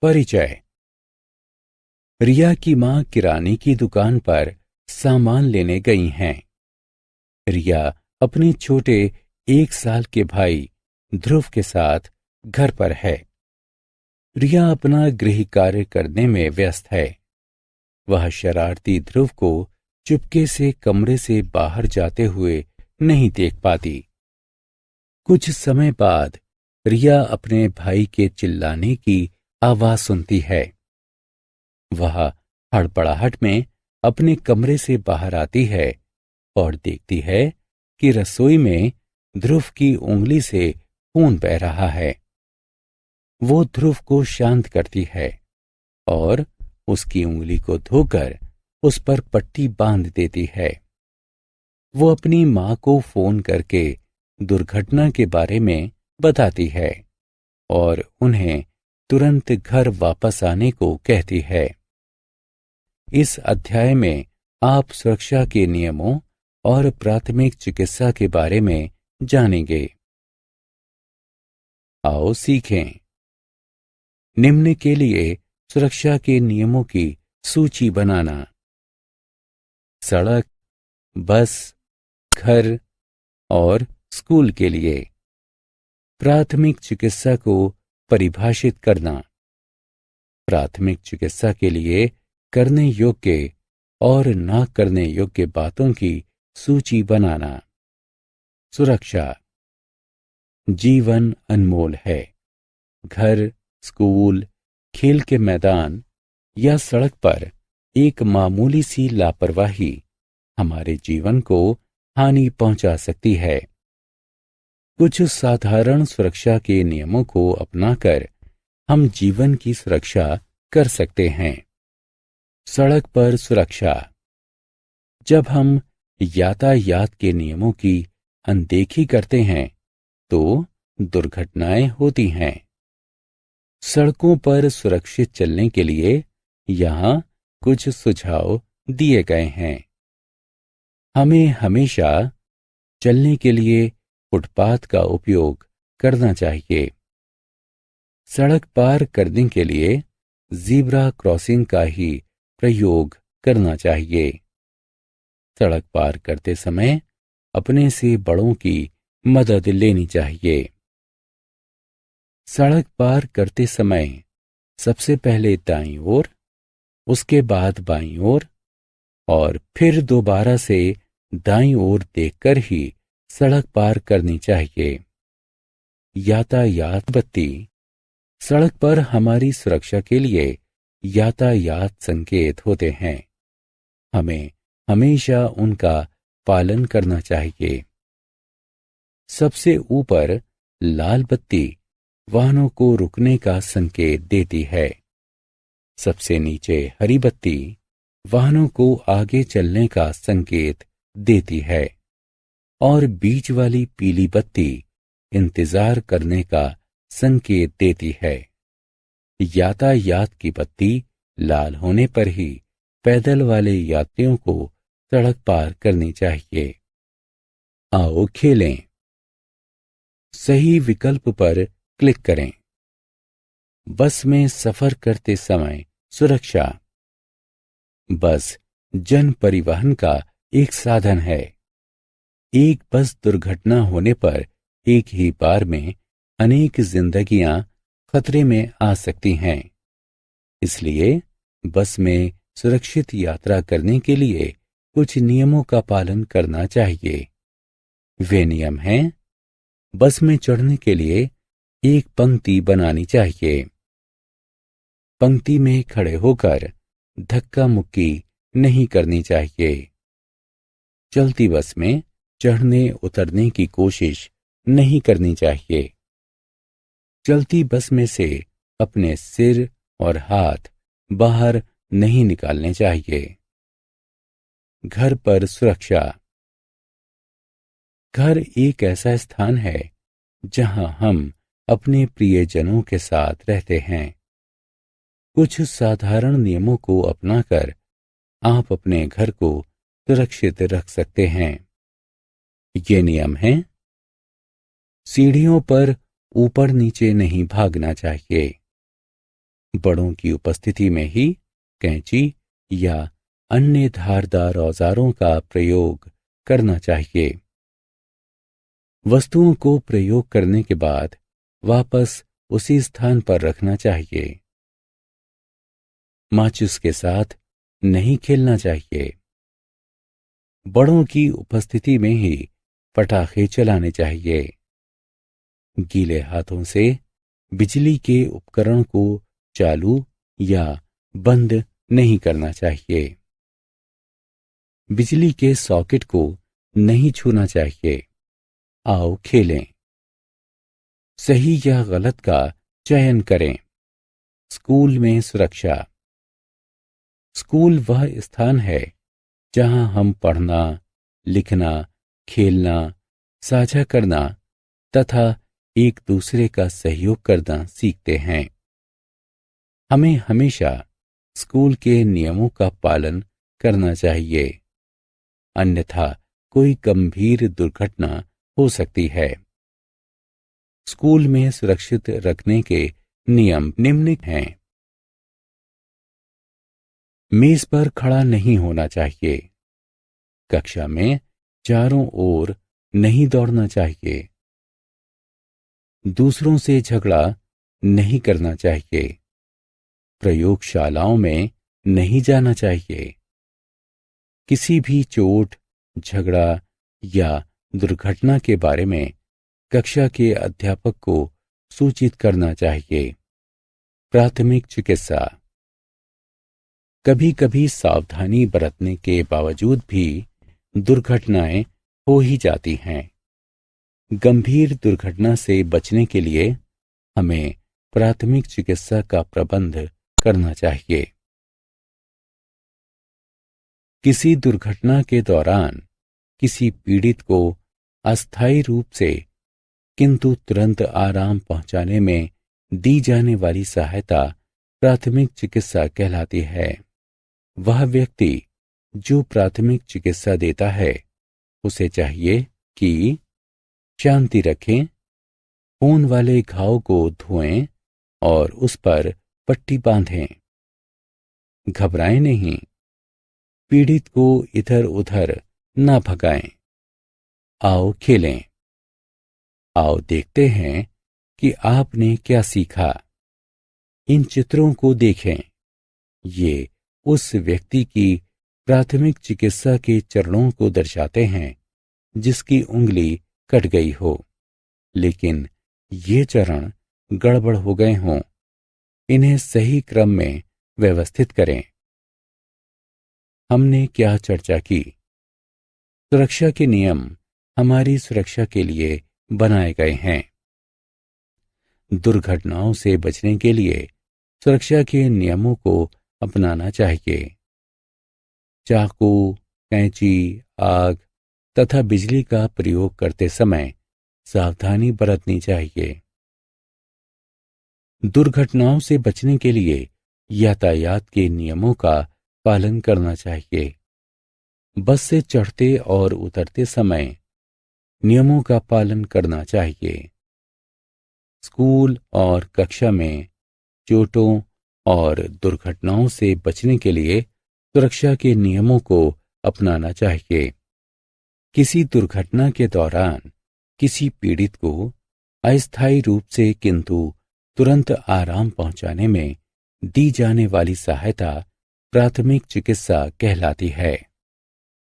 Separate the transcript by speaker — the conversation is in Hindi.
Speaker 1: परिचय। रिया की मां किराने की दुकान पर सामान लेने गई हैं। रिया अपने छोटे 1 साल के भाई ध्रुव के साथ घर पर है। रिया अपना गृह कार्य करने में व्यस्त है। वह शरारती ध्रुव को चुपके से कमरे से बाहर जाते हुए नहीं देख पाती। कुछ समय बाद रिया अपने भाई के चिल्लाने की आवाज सुनती है। वह हड़बड़ाहट में अपने कमरे से बाहर आती है और देखती है कि रसोई में ध्रुव की उंगली से खून बह रहा है। वो ध्रुव को शांत करती है और उसकी उंगली को धोकर उस पर पट्टी बांध देती है। वो अपनी मां को फोन करके दुर्घटना के बारे में बताती है और उन्हें तुरंत घर वापस आने को कहती है। इस अध्याय में आप सुरक्षा के नियमों और प्राथमिक चिकित्सा के बारे में जानेंगे। आओ सीखें। निम्न के लिए सुरक्षा के नियमों की सूची बनाना। सड़क, बस, घर और स्कूल के लिए प्राथमिक चिकित्सा को परिभाषित करना। प्राथमिक चिकित्सा के लिए करने योग्य और न करने योग्य बातों की सूची बनाना। सुरक्षा। जीवन अनमोल है। घर, स्कूल, खेल के मैदान या सड़क पर एक मामूली सी लापरवाही हमारे जीवन को हानि पहुंचा सकती है। कुछ साधारण सुरक्षा के नियमों को अपनाकर हम जीवन की सुरक्षा कर सकते हैं। सड़क पर सुरक्षा। जब हम यातायात के नियमों की अनदेखी करते हैं तो दुर्घटनाएं होती हैं। सड़कों पर सुरक्षित चलने के लिए यहाँ कुछ सुझाव दिए गए हैं। हमें हमेशा चलने के लिए फुटपाथ का उपयोग करना चाहिए। सड़क पार करने के लिए ज़ीब्रा क्रॉसिंग का ही प्रयोग करना चाहिए। सड़क पार करते समय अपने से बड़ों की मदद लेनी चाहिए। सड़क पार करते समय सबसे पहले दाईं ओर, उसके बाद बाईं ओर और फिर दोबारा से दाईं ओर देखकर ही सड़क पार करनी चाहिए। यातायात बत्ती। सड़क पर हमारी सुरक्षा के लिए यातायात संकेत होते हैं। हमें हमेशा उनका पालन करना चाहिए। सबसे ऊपर लाल बत्ती वाहनों को रुकने का संकेत देती है। सबसे नीचे हरी बत्ती वाहनों को आगे चलने का संकेत देती है और बीच वाली पीली बत्ती इंतजार करने का संकेत देती है। यातायात की बत्ती लाल होने पर ही पैदल वाले यात्रियों को सड़क पार करनी चाहिए। आओ खेलें। सही विकल्प पर क्लिक करें। बस में सफर करते समय सुरक्षा। बस जन परिवहन का एक साधन है। एक बस दुर्घटना होने पर एक ही बार में अनेक जिंदगियां खतरे में आ सकती हैं। इसलिए बस में सुरक्षित यात्रा करने के लिए कुछ नियमों का पालन करना चाहिए। वे नियम हैं: बस में चढ़ने के लिए एक पंक्ति बनानी चाहिए। पंक्ति में खड़े होकर धक्का मुक्की नहीं करनी चाहिए। चलती बस में चढ़ने उतरने की कोशिश नहीं करनी चाहिए। चलती बस में से अपने सिर और हाथ बाहर नहीं निकालने चाहिए। घर पर सुरक्षा। घर एक ऐसा स्थान है जहां हम अपने प्रियजनों के साथ रहते हैं। कुछ साधारण नियमों को अपनाकर आप अपने घर को सुरक्षित रख सकते हैं। ये नियम हैं: सीढ़ियों पर ऊपर नीचे नहीं भागना चाहिए। बड़ों की उपस्थिति में ही कैंची या अन्य धारदार औजारों का प्रयोग करना चाहिए। वस्तुओं को प्रयोग करने के बाद वापस उसी स्थान पर रखना चाहिए। माचिस के साथ नहीं खेलना चाहिए। बड़ों की उपस्थिति में ही पटाखे चलाने चाहिए। गीले हाथों से बिजली के उपकरण को चालू या बंद नहीं करना चाहिए। बिजली के सॉकेट को नहीं छूना चाहिए। आओ खेलें। सही या गलत का चयन करें। स्कूल में सुरक्षा। स्कूल वह स्थान है जहां हम पढ़ना, लिखना, खेलना, साझा करना तथा एक दूसरे का सहयोग करना सीखते हैं। हमें हमेशा स्कूल के नियमों का पालन करना चाहिए, अन्यथा कोई गंभीर दुर्घटना हो सकती है। स्कूल में सुरक्षित रखने के नियम निम्न हैं। मेज पर खड़ा नहीं होना चाहिए। कक्षा में चारों ओर नहीं दौड़ना चाहिए। दूसरों से झगड़ा नहीं करना चाहिए। प्रयोगशालाओं में नहीं जाना चाहिए। किसी भी चोट, झगड़ा या दुर्घटना के बारे में कक्षा के अध्यापक को सूचित करना चाहिए। प्राथमिक चिकित्सा। कभी कभी सावधानी बरतने के बावजूद भी दुर्घटनाएं हो ही जाती हैं। गंभीर दुर्घटना से बचने के लिए हमें प्राथमिक चिकित्सा का प्रबंध करना चाहिए। किसी दुर्घटना के दौरान किसी पीड़ित को अस्थायी रूप से किंतु तुरंत आराम पहुंचाने में दी जाने वाली सहायता प्राथमिक चिकित्सा कहलाती है। वह व्यक्ति जो प्राथमिक चिकित्सा देता है उसे चाहिए कि शांति रखें, खून वाले घाव को धोएं और उस पर पट्टी बांधें। घबराएं नहीं। पीड़ित को इधर उधर ना भगाएं। आओ खेलें। आओ देखते हैं कि आपने क्या सीखा। इन चित्रों को देखें। ये उस व्यक्ति की प्राथमिक चिकित्सा के चरणों को दर्शाते हैं जिसकी उंगली कट गई हो, लेकिन ये चरण गड़बड़ हो गए हों। इन्हें सही क्रम में व्यवस्थित करें। हमने क्या चर्चा की? सुरक्षा के नियम हमारी सुरक्षा के लिए बनाए गए हैं। दुर्घटनाओं से बचने के लिए सुरक्षा के नियमों को अपनाना चाहिए। चाकू, कैंची, आग तथा बिजली का प्रयोग करते समय सावधानी बरतनी चाहिए। दुर्घटनाओं से बचने के लिए यातायात के नियमों का पालन करना चाहिए। बस से चढ़ते और उतरते समय नियमों का पालन करना चाहिए। स्कूल और कक्षा में चोटों और दुर्घटनाओं से बचने के लिए सुरक्षा के नियमों को अपनाना चाहिए। किसी दुर्घटना के दौरान किसी पीड़ित को अस्थायी रूप से किंतु तुरंत आराम पहुंचाने में दी जाने वाली सहायता प्राथमिक चिकित्सा कहलाती है।